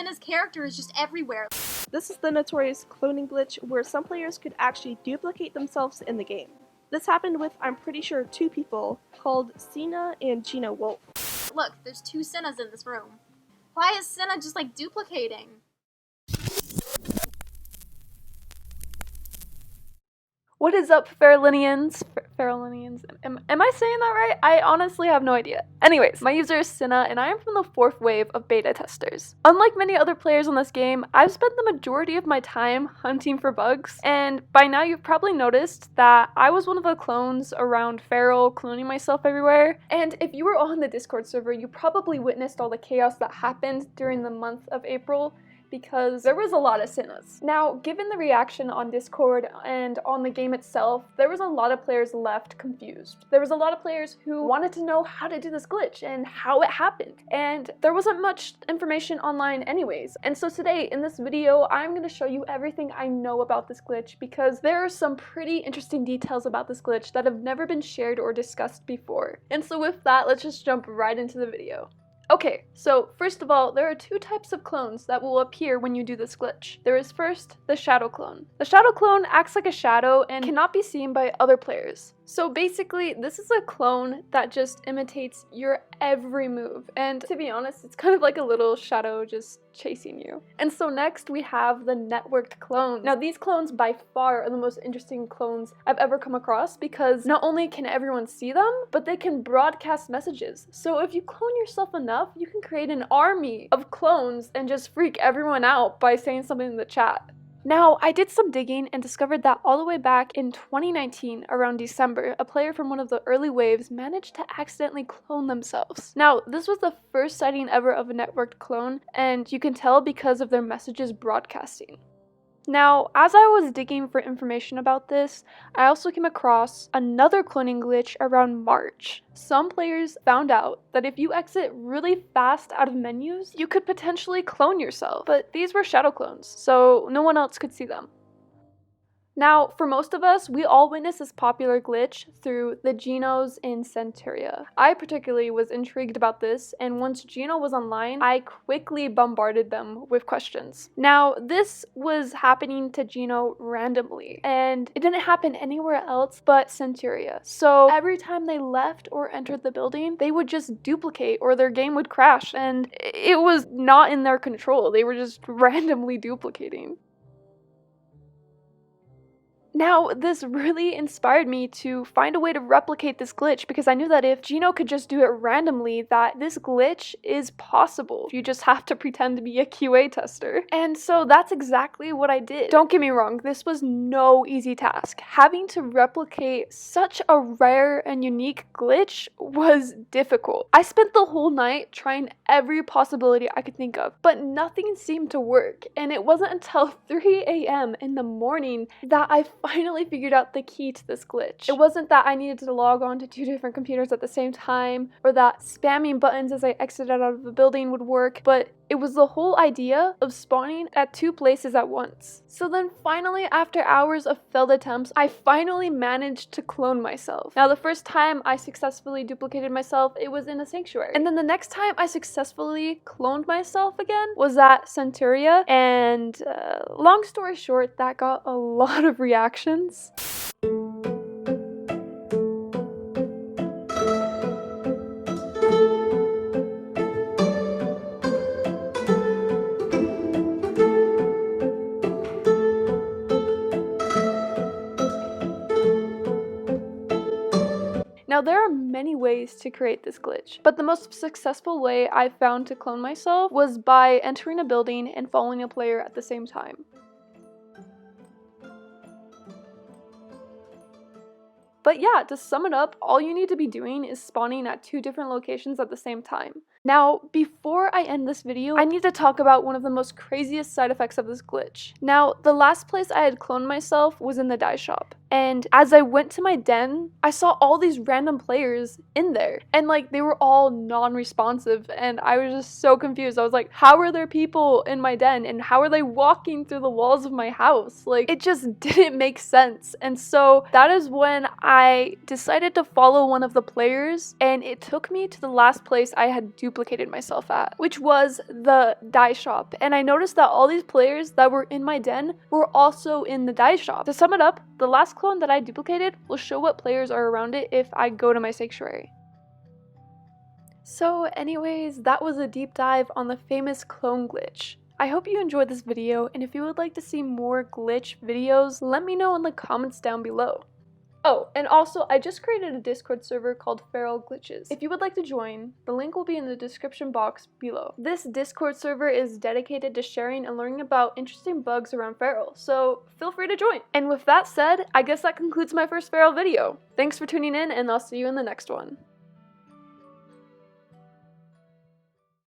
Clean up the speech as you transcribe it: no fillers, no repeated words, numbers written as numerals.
Sina's character is just everywhere. This is the notorious cloning glitch where some players could actually duplicate themselves in the game. This happened with, I'm pretty sure, 2 people called Sina and Wolf. Look, there's 2 Sinas in this room. Why is Sina just like duplicating? What is up, Fer.alinians? Fer.alinians? Am I saying that right? I honestly have no idea. Anyways, my user is Sina, and I am from the 4th wave of beta testers. Unlike many other players on this game, I've spent the majority of my time hunting for bugs, and by now you've probably noticed that I was one of the clones around Fer.al, cloning myself everywhere. And if you were on the Discord server, you probably witnessed all the chaos that happened during the month of April, because there was a lot of Sinas. Now, given the reaction on Discord and on the game itself, there was a lot of players left confused. There was a lot of players who wanted to know how to do this glitch and how it happened. And there wasn't much information online anyways. And so today, in this video, I'm going to show you everything I know about this glitch, because there are some pretty interesting details about this glitch that have never been shared or discussed before. And so with that, let's just jump right into the video. Okay, so first of all, there are 2 types of clones that will appear when you do this glitch. There is first the shadow clone. The shadow clone acts like a shadow and cannot be seen by other players. So basically, this is a clone that just imitates your every move, and to be honest, it's kind of like a little shadow just chasing you. And so next we have the networked clones. Now these clones by far are the most interesting clones I've ever come across, because not only can everyone see them, but they can broadcast messages. So if you clone yourself enough, you can create an army of clones and just freak everyone out by saying something in the chat. Now, I did some digging and discovered that all the way back in 2019, around December, a player from one of the early waves managed to accidentally clone themselves. Now, this was the first sighting ever of a networked clone, and you can tell because of their messages broadcasting. Now, as I was digging for information about this, I also came across another cloning glitch around March. Some players found out that if you exit really fast out of menus, you could potentially clone yourself, but these were shadow clones, so no one else could see them. Now, for most of us, we all witnessed this popular glitch through the Genos in Centuria. I particularly was intrigued about this, and once Geno was online, I quickly bombarded them with questions. Now, this was happening to Geno randomly, and it didn't happen anywhere else but Centuria. So every time they left or entered the building, they would just duplicate or their game would crash, and it was not in their control. They were just randomly duplicating. Now, this really inspired me to find a way to replicate this glitch, because I knew that if Geno could just do it randomly, that this glitch is possible. You just have to pretend to be a QA tester. And so that's exactly what I did. Don't get me wrong, this was no easy task. Having to replicate such a rare and unique glitch was difficult. I spent the whole night trying every possibility I could think of, but nothing seemed to work. And it wasn't until 3 a.m. in the morning that I finally figured out the key to this glitch. It wasn't that I needed to log on to 2 different computers at the same time, or that spamming buttons as I exited out of the building would work, but it was the whole idea of spawning at 2 places at once. So then finally, after hours of failed attempts, I finally managed to clone myself. Now, the first time I successfully duplicated myself, it was in a sanctuary. And then the next time I successfully cloned myself again was at Centuria, and long story short, that got a lot of reactions. Now, there are many ways to create this glitch, but the most successful way I found to clone myself was by entering a building and following a player at the same time. But yeah, to sum it up, all you need to be doing is spawning at 2 different locations at the same time. Now, before I end this video, I need to talk about one of the most craziest side effects of this glitch. Now, the last place I had cloned myself was in the dye shop. And as I went to my den, I saw all these random players in there. And like, they were all non-responsive, and I was just so confused. I was like, how are there people in my den? And how are they walking through the walls of my house? Like, it just didn't make sense. And so that is when I decided to follow one of the players, and it took me to the last place I had duplicated duplicated myself at, which was the dye shop. And I noticed that all these players that were in my den were also in the dye shop. To sum it up, the last clone that I duplicated will show what players are around it if I go to my sanctuary. So anyways, that was a deep dive on the famous clone glitch. I hope you enjoyed this video, and if you would like to see more glitch videos, let me know in the comments down below. Oh, and also, I just created a Discord server called Fer.alGlitches. If you would like to join, the link will be in the description box below. This Discord server is dedicated to sharing and learning about interesting bugs around Fer.al, so feel free to join. And with that said, I guess that concludes my first Fer.al video. Thanks for tuning in, and I'll see you in the next one.